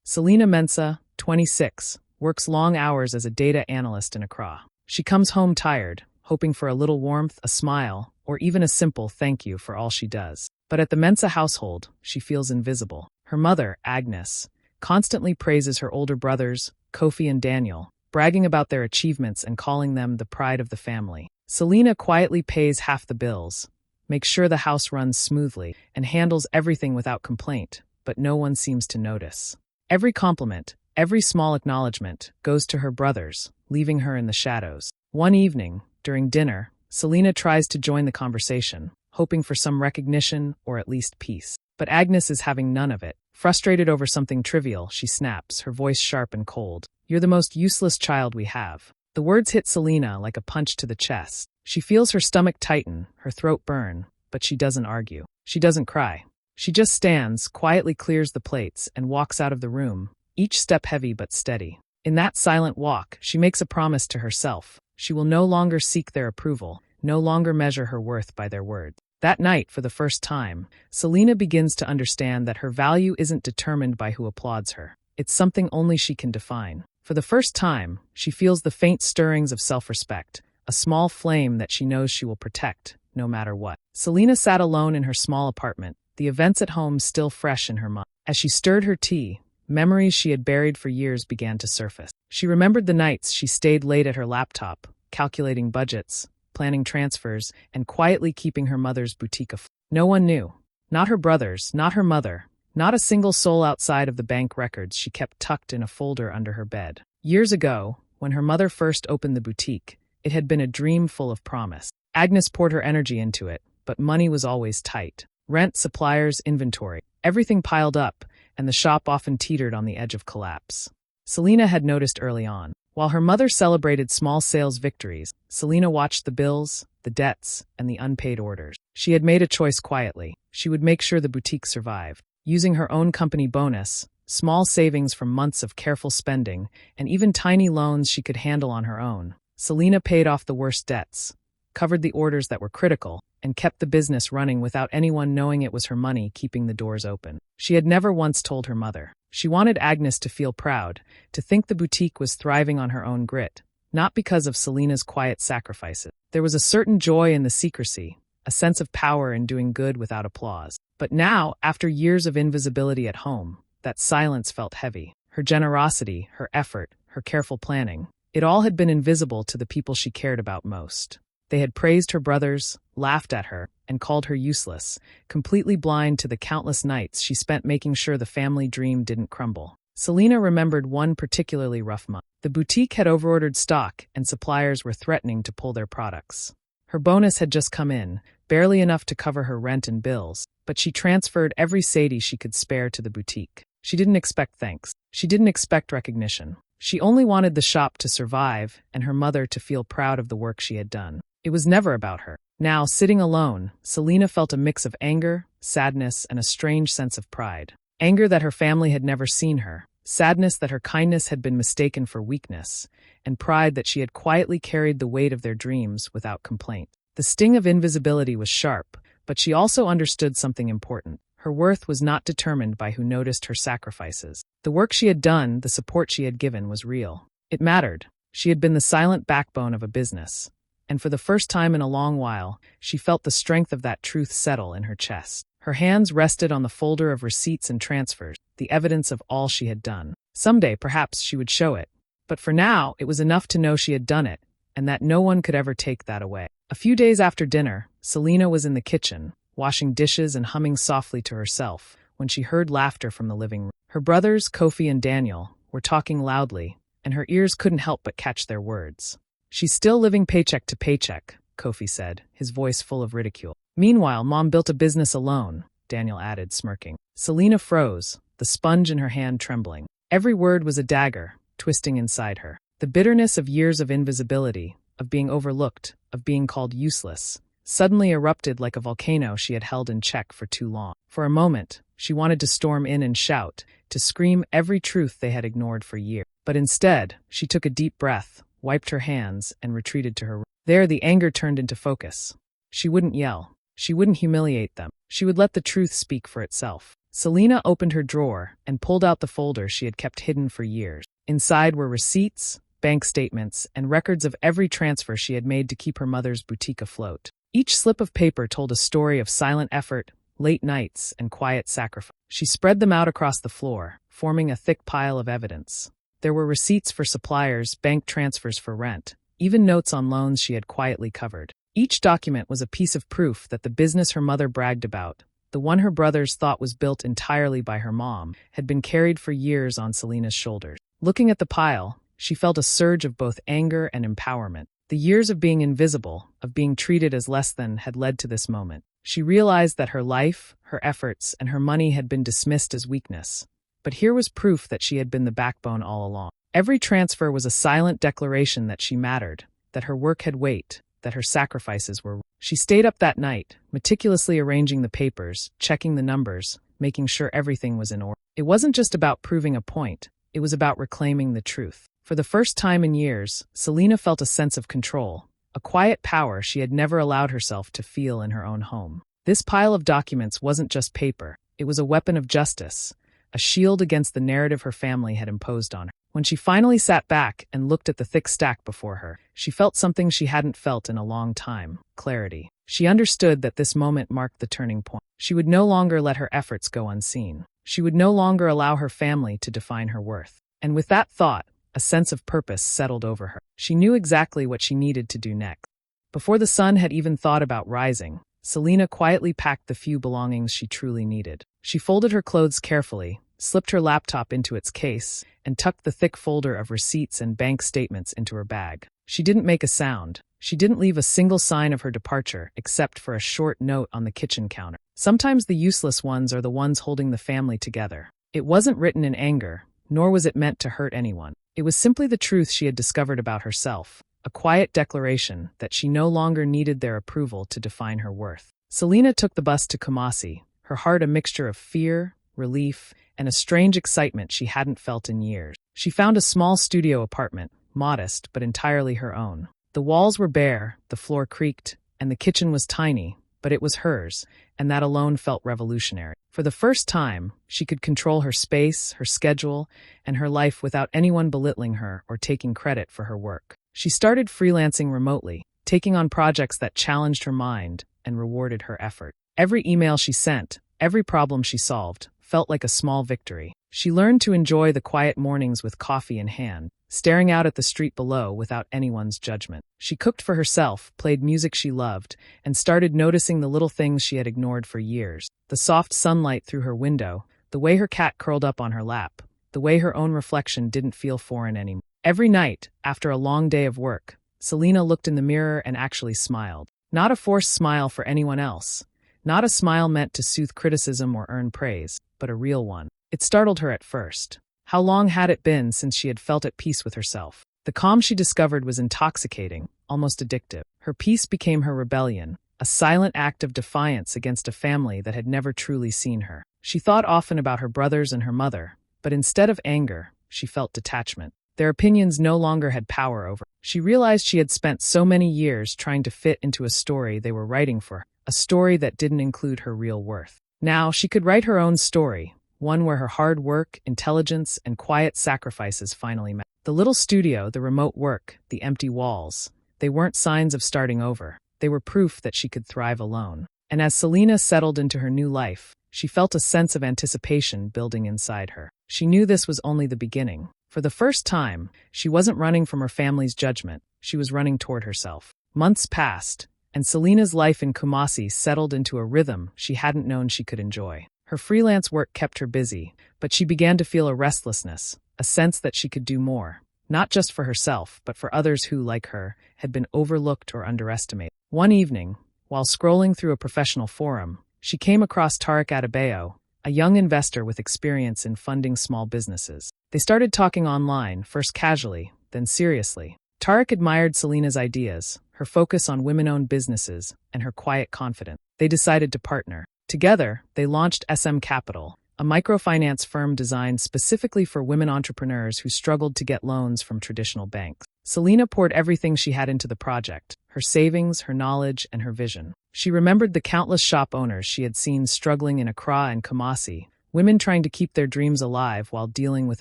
Selena Mensah, 26, works long hours as a data analyst in Accra. She comes home tired, hoping for a little warmth, a smile, or even a simple thank you for all she does. But at the Mensah household, she feels invisible. Her mother, Agnes, constantly praises her older brothers, Kofi and Daniel, bragging about their achievements and calling them the pride of the family. Selena quietly pays half the bills, makes sure the house runs smoothly, and handles everything without complaint, but no one seems to notice. Every compliment, every small acknowledgement, goes to her brothers, leaving her in the shadows. One evening, during dinner, Selena tries to join the conversation, hoping for some recognition or at least peace. But Agnes is having none of it. Frustrated over something trivial, she snaps, her voice sharp and cold. "You're the most useless child we have." The words hit Selena like a punch to the chest. She feels her stomach tighten, her throat burn, but she doesn't argue. She doesn't cry. She just stands, quietly clears the plates, and walks out of the room, each step heavy but steady. In that silent walk, she makes a promise to herself. She will no longer seek their approval, no longer measure her worth by their words. That night, for the first time, Selena begins to understand that her value isn't determined by who applauds her. It's something only she can define. For the first time, she feels the faint stirrings of self-respect, a small flame that she knows she will protect, no matter what. Selena sat alone in her small apartment, the events at home still fresh in her mind. As she stirred her tea, memories she had buried for years began to surface. She remembered the nights she stayed late at her laptop, calculating budgets, planning transfers, and quietly keeping her mother's boutique afloat. No one knew. Not her brothers, not her mother, not a single soul outside of the bank records she kept tucked in a folder under her bed. Years ago, when her mother first opened the boutique, it had been a dream full of promise. Agnes poured her energy into it, but money was always tight. Rent, suppliers, inventory, everything piled up, and the shop often teetered on the edge of collapse. Selena had noticed early on. While her mother celebrated small sales victories, Selena watched the bills, the debts, and the unpaid orders. She had made a choice quietly. She would make sure the boutique survived. Using her own company bonus, small savings from months of careful spending, and even tiny loans she could handle on her own, Selena paid off the worst debts, covered the orders that were critical, and kept the business running without anyone knowing it was her money keeping the doors open. She had never once told her mother. She wanted Agnes to feel proud, to think the boutique was thriving on her own grit, not because of Selena's quiet sacrifices. There was a certain joy in the secrecy, a sense of power in doing good without applause. But now, after years of invisibility at home, that silence felt heavy. Her generosity, her effort, her careful planning, it all had been invisible to the people she cared about most. They had praised her brothers, laughed at her, and called her useless, completely blind to the countless nights she spent making sure the family dream didn't crumble. Selena remembered one particularly rough month. The boutique had overordered stock, and suppliers were threatening to pull their products. Her bonus had just come in, barely enough to cover her rent and bills, but she transferred every sadie she could spare to the boutique. She didn't expect thanks. She didn't expect recognition. She only wanted the shop to survive and her mother to feel proud of the work she had done. It was never about her. Now, sitting alone, Selena felt a mix of anger, sadness, and a strange sense of pride. Anger that her family had never seen her, sadness that her kindness had been mistaken for weakness, and pride that she had quietly carried the weight of their dreams without complaint. The sting of invisibility was sharp, but she also understood something important. Her worth was not determined by who noticed her sacrifices. The work she had done, the support she had given, was real. It mattered. She had been the silent backbone of a business. And for the first time in a long while, she felt the strength of that truth settle in her chest. Her hands rested on the folder of receipts and transfers, the evidence of all she had done. Someday, perhaps, she would show it. But for now, it was enough to know she had done it, and that no one could ever take that away. A few days after dinner, Selena was in the kitchen, washing dishes and humming softly to herself, when she heard laughter from the living room. Her brothers, Kofi and Daniel, were talking loudly, and her ears couldn't help but catch their words. "She's still living paycheck to paycheck," Kofi said, his voice full of ridicule. "Meanwhile, Mom built a business alone," Daniel added, smirking. Selena froze, the sponge in her hand trembling. Every word was a dagger, twisting inside her. The bitterness of years of invisibility, of being overlooked, of being called useless, suddenly erupted like a volcano she had held in check for too long. For a moment, she wanted to storm in and shout, to scream every truth they had ignored for years. But instead, she took a deep breath, wiped her hands, and retreated to her room. There, the anger turned into focus. She wouldn't yell. She wouldn't humiliate them. She would let the truth speak for itself. Selina opened her drawer and pulled out the folder she had kept hidden for years. Inside were receipts, bank statements, and records of every transfer she had made to keep her mother's boutique afloat. Each slip of paper told a story of silent effort, late nights, and quiet sacrifice. She spread them out across the floor, forming a thick pile of evidence. There were receipts for suppliers, bank transfers for rent, even notes on loans she had quietly covered. Each document was a piece of proof that the business her mother bragged about, the one her brothers thought was built entirely by her mom, had been carried for years on Selina's shoulders. Looking at the pile, she felt a surge of both anger and empowerment. The years of being invisible, of being treated as less than, had led to this moment. She realized that her life, her efforts, and her money had been dismissed as weakness. But here was proof that she had been the backbone all along. Every transfer was a silent declaration that she mattered, that her work had weight, that her sacrifices were. She stayed up that night, meticulously arranging the papers, checking the numbers, making sure everything was in order. It wasn't just about proving a point, it was about reclaiming the truth. For the first time in years, Selina felt a sense of control, a quiet power she had never allowed herself to feel in her own home. This pile of documents wasn't just paper, it was a weapon of justice, a shield against the narrative her family had imposed on her. When she finally sat back and looked at the thick stack before her, she felt something she hadn't felt in a long time: clarity. She understood that this moment marked the turning point. She would no longer let her efforts go unseen. She would no longer allow her family to define her worth. And with that thought, a sense of purpose settled over her. She knew exactly what she needed to do next. Before the sun had even thought about rising, Selina quietly packed the few belongings she truly needed. She folded her clothes carefully, slipped her laptop into its case, and tucked the thick folder of receipts and bank statements into her bag. She didn't make a sound. She didn't leave a single sign of her departure except for a short note on the kitchen counter. Sometimes the useless ones are the ones holding the family together. It wasn't written in anger, nor was it meant to hurt anyone. It was simply the truth she had discovered about herself, a quiet declaration that she no longer needed their approval to define her worth. Selina took the bus to Kumasi, her heart a mixture of fear, relief, and a strange excitement she hadn't felt in years. She found a small studio apartment, modest but entirely her own. The walls were bare, the floor creaked, and the kitchen was tiny, but it was hers, and that alone felt revolutionary. For the first time, she could control her space, her schedule, and her life without anyone belittling her or taking credit for her work. She started freelancing remotely, taking on projects that challenged her mind and rewarded her effort. Every email she sent, every problem she solved, felt like a small victory. She learned to enjoy the quiet mornings with coffee in hand, staring out at the street below without anyone's judgment. She cooked for herself, played music she loved, and started noticing the little things she had ignored for years. The soft sunlight through her window, the way her cat curled up on her lap, the way her own reflection didn't feel foreign anymore. Every night, after a long day of work, Selina looked in the mirror and actually smiled. Not a forced smile for anyone else. Not a smile meant to soothe criticism or earn praise, but a real one. It startled her at first. How long had it been since she had felt at peace with herself? The calm she discovered was intoxicating, almost addictive. Her peace became her rebellion, a silent act of defiance against a family that had never truly seen her. She thought often about her brothers and her mother, but instead of anger, she felt detachment. Their opinions no longer had power over her. She realized she had spent so many years trying to fit into a story they were writing for her, a story that didn't include her real worth. Now she could write her own story, one where her hard work, intelligence, and quiet sacrifices finally met. The little studio, the remote work, the empty walls, they weren't signs of starting over. They were proof that she could thrive alone. And as Selina settled into her new life, she felt a sense of anticipation building inside her. She knew this was only the beginning. For the first time, she wasn't running from her family's judgment. She was running toward herself. Months passed, and Selina's life in Kumasi settled into a rhythm she hadn't known she could enjoy. Her freelance work kept her busy, but she began to feel a restlessness, a sense that she could do more, not just for herself, but for others who, like her, had been overlooked or underestimated. One evening, while scrolling through a professional forum, she came across Tariq Adebayo, a young investor with experience in funding small businesses. They started talking online, first casually, then seriously. Tariq admired Selina's ideas, her focus on women-owned businesses, and her quiet confidence. They decided to partner. Together, they launched SM Capital, a microfinance firm designed specifically for women entrepreneurs who struggled to get loans from traditional banks. Selina poured everything she had into the project, her savings, her knowledge, and her vision. She remembered the countless shop owners she had seen struggling in Accra and Kumasi, women trying to keep their dreams alive while dealing with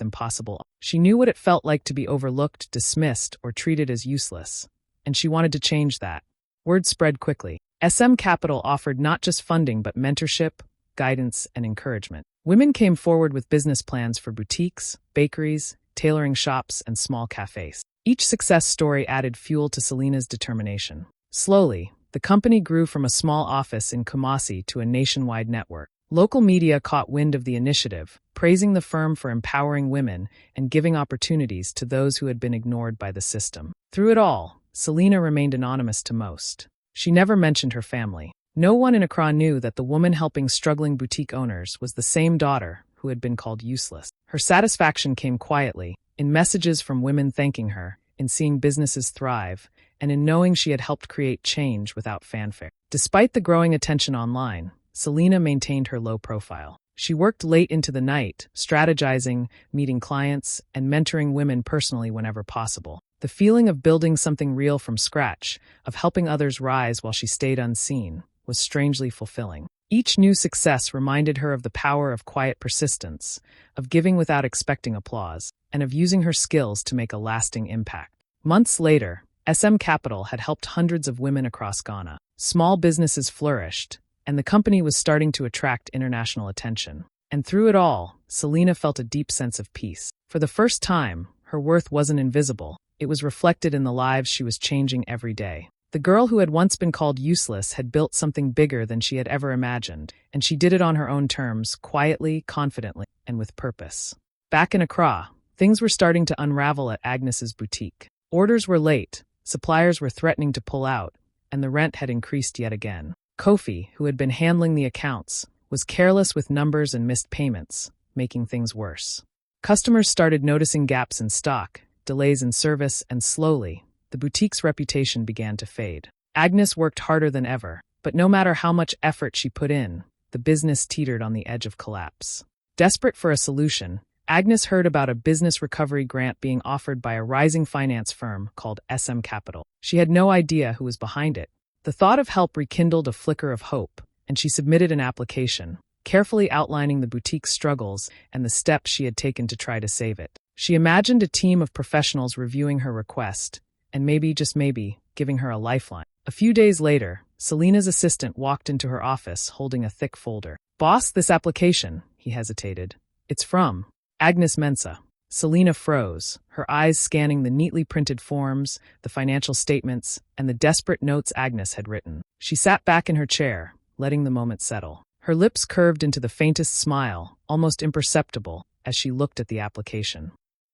impossible. She knew what it felt like to be overlooked, dismissed, or treated as useless, and she wanted to change that. Word spread quickly. SM Capital offered not just funding but mentorship, guidance, and encouragement. Women came forward with business plans for boutiques, bakeries, tailoring shops, and small cafes. Each success story added fuel to Selena's determination. Slowly, the company grew from a small office in Kumasi to a nationwide network. Local media caught wind of the initiative, praising the firm for empowering women and giving opportunities to those who had been ignored by the system. Through it all, Selena remained anonymous to most. She never mentioned her family. No one in Accra knew that the woman helping struggling boutique owners was the same daughter who had been called useless. Her satisfaction came quietly, in messages from women thanking her, in seeing businesses thrive, and in knowing she had helped create change without fanfare. Despite the growing attention online, Selena maintained her low profile. She worked late into the night, strategizing, meeting clients, and mentoring women personally whenever possible. The feeling of building something real from scratch, of helping others rise while she stayed unseen, was strangely fulfilling. Each new success reminded her of the power of quiet persistence, of giving without expecting applause, and of using her skills to make a lasting impact. Months later, SM Capital had helped hundreds of women across Ghana. Small businesses flourished, and the company was starting to attract international attention. And through it all, Selena felt a deep sense of peace. For the first time, her worth wasn't invisible. It was reflected in the lives she was changing every day. The girl who had once been called useless had built something bigger than she had ever imagined, and she did it on her own terms, quietly, confidently, and with purpose. Back in Accra, things were starting to unravel at Agnes's boutique. Orders were late, suppliers were threatening to pull out, and the rent had increased yet again. Kofi, who had been handling the accounts, was careless with numbers and missed payments, making things worse. Customers started noticing gaps in stock, delays in service, and slowly, the boutique's reputation began to fade. Agnes worked harder than ever, but no matter how much effort she put in, the business teetered on the edge of collapse. Desperate for a solution, Agnes heard about a business recovery grant being offered by a rising finance firm called SM Capital. She had no idea who was behind it. The thought of help rekindled a flicker of hope, and she submitted an application, carefully outlining the boutique's struggles and the steps she had taken to try to save it. She imagined a team of professionals reviewing her request, and maybe, just maybe, giving her a lifeline. A few days later, Selena's assistant walked into her office holding a thick folder. "Boss, this application," he hesitated. "It's from Agnes Mensah." Selena froze, her eyes scanning the neatly printed forms, the financial statements, and the desperate notes Agnes had written. She sat back in her chair, letting the moment settle. Her lips curved into the faintest smile, almost imperceptible, as she looked at the application.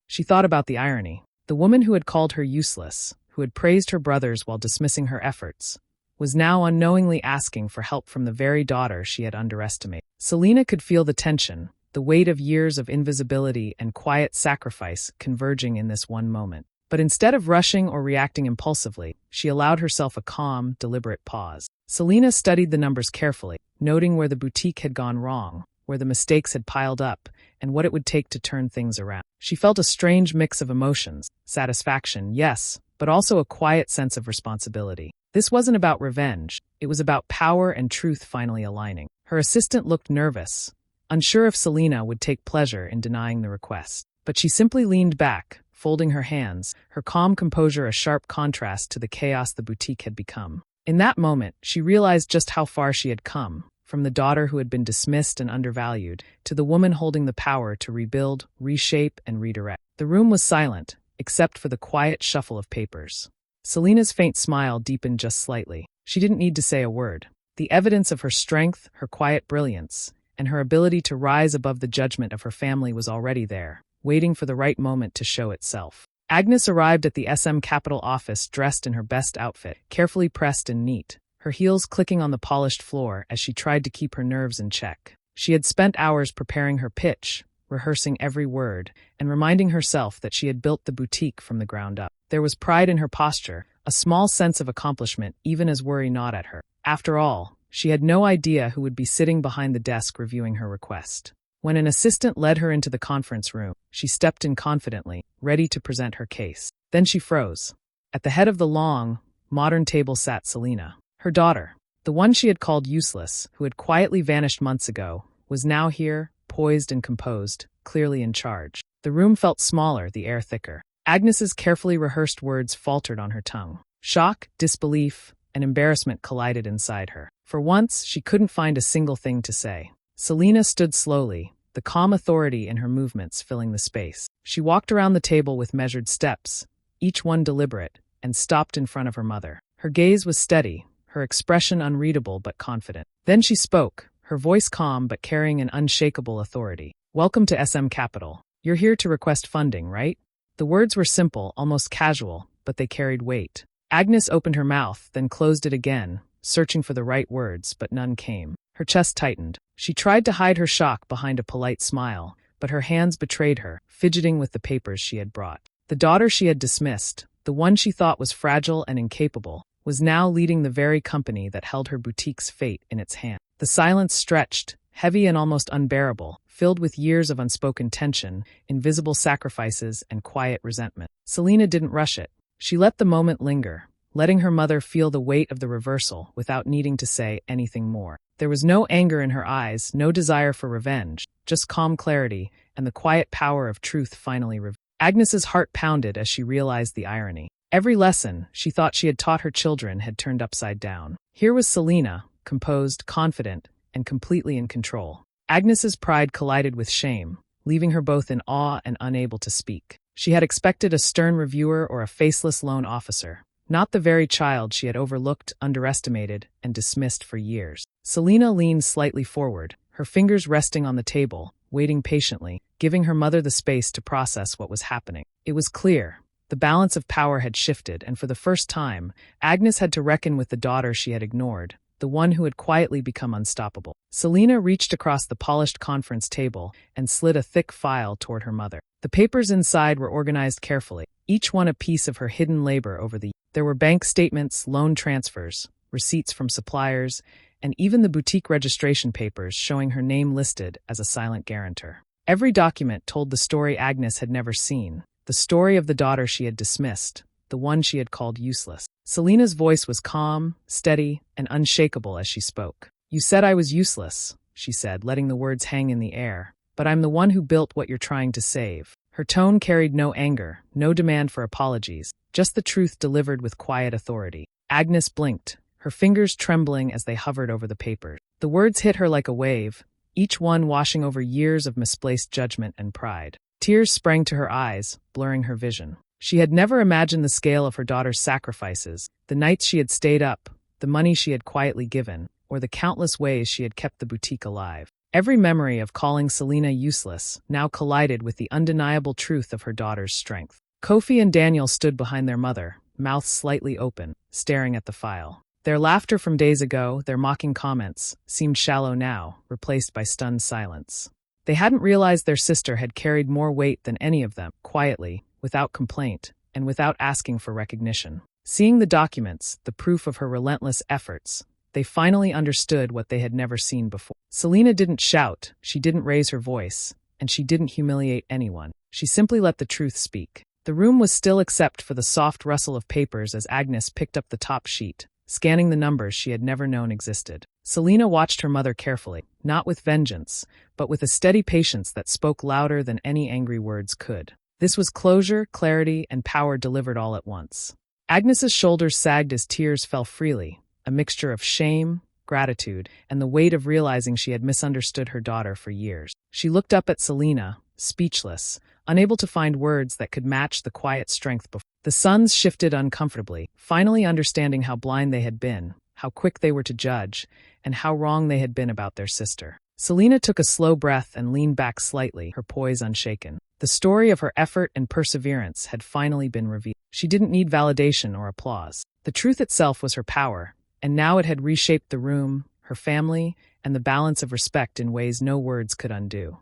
She thought about the irony. The woman who had called her useless, who had praised her brothers while dismissing her efforts, was now unknowingly asking for help from the very daughter she had underestimated. Selena could feel the tension, the weight of years of invisibility and quiet sacrifice converging in this one moment. But instead of rushing or reacting impulsively, she allowed herself a calm, deliberate pause. Selena studied the numbers carefully, noting where the boutique had gone wrong, where the mistakes had piled up, and what it would take to turn things around. She felt a strange mix of emotions, satisfaction, yes, but also a quiet sense of responsibility. This wasn't about revenge, it was about power and truth finally aligning. Her assistant looked nervous, unsure if Selena would take pleasure in denying the request. But she simply leaned back, folding her hands, her calm composure a sharp contrast to the chaos the boutique had become. In that moment, she realized just how far she had come, from the daughter who had been dismissed and undervalued, to the woman holding the power to rebuild, reshape, and redirect. The room was silent, except for the quiet shuffle of papers. Selena's faint smile deepened just slightly. She didn't need to say a word. The evidence of her strength, her quiet brilliance, and her ability to rise above the judgment of her family was already there, waiting for the right moment to show itself. Agnes arrived at the SM Capital office dressed in her best outfit, carefully pressed and neat, her heels clicking on the polished floor as she tried to keep her nerves in check. She had spent hours preparing her pitch, rehearsing every word, and reminding herself that she had built the boutique from the ground up. There was pride in her posture, a small sense of accomplishment even as worry gnawed at her. After all, she had no idea who would be sitting behind the desk reviewing her request. When an assistant led her into the conference room, she stepped in confidently, ready to present her case. Then she froze. At the head of the long, modern table sat Selena. Her daughter, the one she had called useless, who had quietly vanished months ago, was now here, poised and composed, clearly in charge. The room felt smaller, the air thicker. Agnes's carefully rehearsed words faltered on her tongue. Shock, disbelief, and embarrassment collided inside her. For once, she couldn't find a single thing to say. Selina stood slowly, the calm authority in her movements filling the space. She walked around the table with measured steps, each one deliberate, and stopped in front of her mother. Her gaze was steady, her expression unreadable but confident. Then she spoke, her voice calm but carrying an unshakable authority. "Welcome to SM Capital. You're here to request funding, right?" The words were simple, almost casual, but they carried weight. Agnes opened her mouth, then closed it again, searching for the right words, but none came. Her chest tightened. She tried to hide her shock behind a polite smile, but her hands betrayed her, fidgeting with the papers she had brought. The daughter she had dismissed, the one she thought was fragile and incapable, was now leading the very company that held her boutique's fate in its hand. The silence stretched, heavy and almost unbearable, filled with years of unspoken tension, invisible sacrifices, and quiet resentment. Selina didn't rush it. She let the moment linger, letting her mother feel the weight of the reversal without needing to say anything more. There was no anger in her eyes, no desire for revenge, just calm clarity and the quiet power of truth finally revealed. Agnes's heart pounded as she realized the irony. Every lesson she thought she had taught her children had turned upside down. Here was Selina, composed, confident, and completely in control. Agnes's pride collided with shame, leaving her both in awe and unable to speak. She had expected a stern reviewer or a faceless loan officer, not the very child she had overlooked, underestimated, and dismissed for years. Selina leaned slightly forward, her fingers resting on the table, waiting patiently, giving her mother the space to process what was happening. It was clear. The balance of power had shifted, and for the first time, Agnes had to reckon with the daughter she had ignored, the one who had quietly become unstoppable. Selina reached across the polished conference table and slid a thick file toward her mother. The papers inside were organized carefully, each one a piece of her hidden labor over the years. There were bank statements, loan transfers, receipts from suppliers, and even the boutique registration papers showing her name listed as a silent guarantor. Every document told the story Agnes had never seen, the story of the daughter she had dismissed, the one she had called useless. Selina's voice was calm, steady, and unshakable as she spoke. "You said I was useless," she said, letting the words hang in the air, "but I'm the one who built what you're trying to save." Her tone carried no anger, no demand for apologies, just the truth delivered with quiet authority. Agnes blinked, her fingers trembling as they hovered over the papers. The words hit her like a wave, each one washing over years of misplaced judgment and pride. Tears sprang to her eyes, blurring her vision. She had never imagined the scale of her daughter's sacrifices, the nights she had stayed up, the money she had quietly given, or the countless ways she had kept the boutique alive. Every memory of calling Selina useless now collided with the undeniable truth of her daughter's strength. Kofi and Daniel stood behind their mother, mouths slightly open, staring at the file. Their laughter from days ago, their mocking comments, seemed shallow now, replaced by stunned silence. They hadn't realized their sister had carried more weight than any of them, quietly, without complaint, and without asking for recognition. Seeing the documents, the proof of her relentless efforts, they finally understood what they had never seen before. Selina didn't shout, she didn't raise her voice, and she didn't humiliate anyone. She simply let the truth speak. The room was still except for the soft rustle of papers as Agnes picked up the top sheet, scanning the numbers she had never known existed. Selina watched her mother carefully, not with vengeance, but with a steady patience that spoke louder than any angry words could. This was closure, clarity, and power delivered all at once. Agnes's shoulders sagged as tears fell freely, a mixture of shame, gratitude, and the weight of realizing she had misunderstood her daughter for years. She looked up at Selina, speechless, unable to find words that could match the quiet strength before. The suns shifted uncomfortably, finally understanding how blind they had been, how quick they were to judge, and how wrong they had been about their sister. Selina took a slow breath and leaned back slightly, her poise unshaken. The story of her effort and perseverance had finally been revealed. She didn't need validation or applause. The truth itself was her power, and now it had reshaped the room, her family, and the balance of respect in ways no words could undo.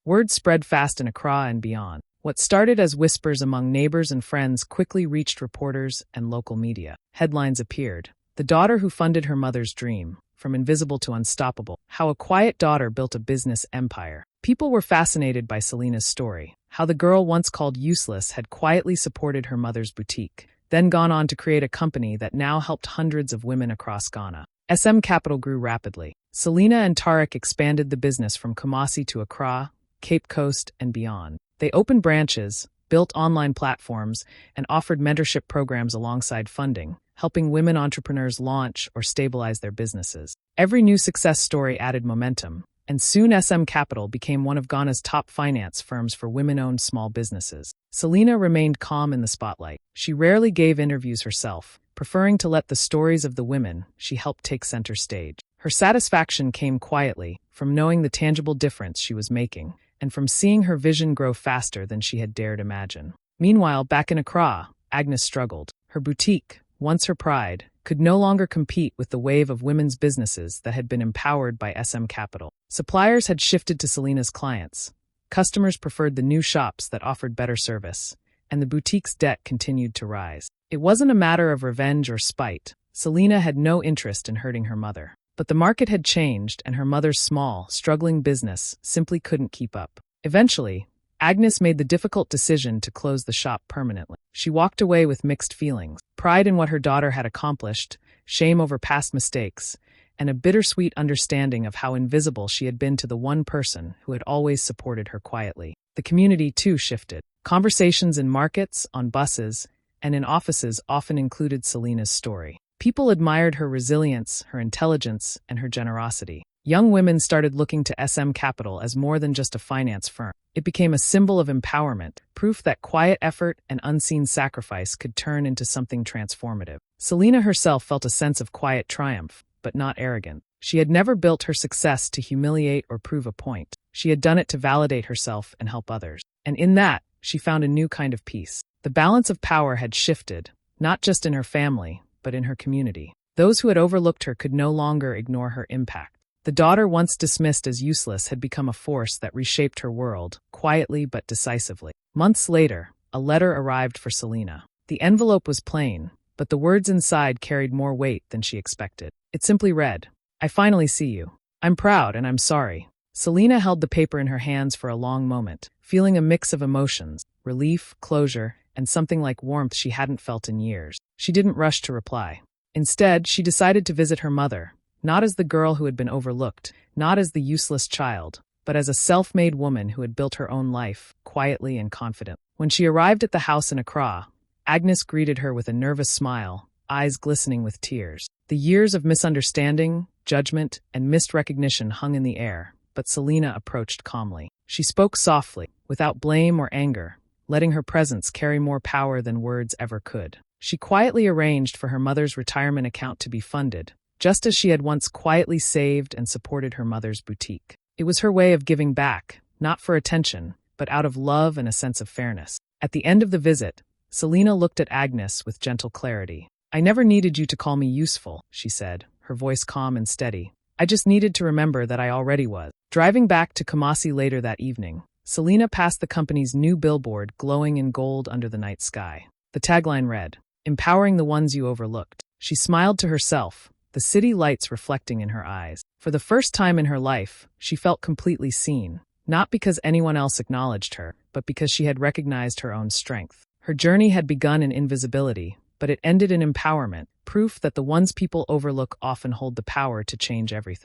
Word spread fast in Accra and beyond. What started as whispers among neighbors and friends quickly reached reporters and local media. Headlines appeared. The daughter who funded her mother's dream, from invisible to unstoppable. How a quiet daughter built a business empire. People were fascinated by Selina's story. How the girl once called useless had quietly supported her mother's boutique, then gone on to create a company that now helped hundreds of women across Ghana. SM Capital grew rapidly. Selena and Tarek expanded the business from Kumasi to Accra, Cape Coast, and beyond. They opened branches, built online platforms, and offered mentorship programs alongside funding, helping women entrepreneurs launch or stabilize their businesses. Every new success story added momentum, and soon SM Capital became one of Ghana's top finance firms for women-owned small businesses. Selena remained calm in the spotlight. She rarely gave interviews herself, preferring to let the stories of the women she helped take center stage. Her satisfaction came quietly, from knowing the tangible difference she was making, and from seeing her vision grow faster than she had dared imagine. Meanwhile, back in Accra, Agnes struggled. Her boutique, once her pride, could no longer compete with the wave of women's businesses that had been empowered by SM Capital. Suppliers had shifted to Selena's clients. Customers preferred the new shops that offered better service, and the boutique's debt continued to rise. It wasn't a matter of revenge or spite. Selena had no interest in hurting her mother. But the market had changed, and her mother's small, struggling business simply couldn't keep up. Eventually, Agnes made the difficult decision to close the shop permanently. She walked away with mixed feelings: pride in what her daughter had accomplished, shame over past mistakes, and a bittersweet understanding of how invisible she had been to the one person who had always supported her quietly. The community, too, shifted. Conversations in markets, on buses, and in offices often included Selena's story. People admired her resilience, her intelligence, and her generosity. Young women started looking to SM Capital as more than just a finance firm. It became a symbol of empowerment, proof that quiet effort and unseen sacrifice could turn into something transformative. Selena herself felt a sense of quiet triumph, but not arrogant. She had never built her success to humiliate or prove a point. She had done it to validate herself and help others. And in that, she found a new kind of peace. The balance of power had shifted, not just in her family, but in her community. Those who had overlooked her could no longer ignore her impact. The daughter once dismissed as useless had become a force that reshaped her world, quietly but decisively. Months later, a letter arrived for Selena. The envelope was plain, but the words inside carried more weight than she expected. It simply read, "I finally see you. I'm proud and I'm sorry." Selena held the paper in her hands for a long moment, feeling a mix of emotions: relief, closure, and something like warmth she hadn't felt in years. She didn't rush to reply. Instead, she decided to visit her mother, not as the girl who had been overlooked, not as the useless child, but as a self-made woman who had built her own life, quietly and confidently. When she arrived at the house in Accra, Agnes greeted her with a nervous smile, eyes glistening with tears. The years of misunderstanding, judgment, and missed recognition hung in the air, but Selena approached calmly. She spoke softly, without blame or anger, letting her presence carry more power than words ever could. She quietly arranged for her mother's retirement account to be funded, just as she had once quietly saved and supported her mother's boutique. It was her way of giving back, not for attention, but out of love and a sense of fairness. At the end of the visit, Selena looked at Agnes with gentle clarity. "I never needed you to call me useful," she said, her voice calm and steady. "I just needed to remember that I already was." Driving back to Kumasi later that evening, Selena passed the company's new billboard glowing in gold under the night sky. The tagline read, "Empowering the ones you overlooked." She smiled to herself, the city lights reflecting in her eyes. For the first time in her life, she felt completely seen, not because anyone else acknowledged her, but because she had recognized her own strength. Her journey had begun in invisibility, but it ended in empowerment, proof that the ones people overlook often hold the power to change everything.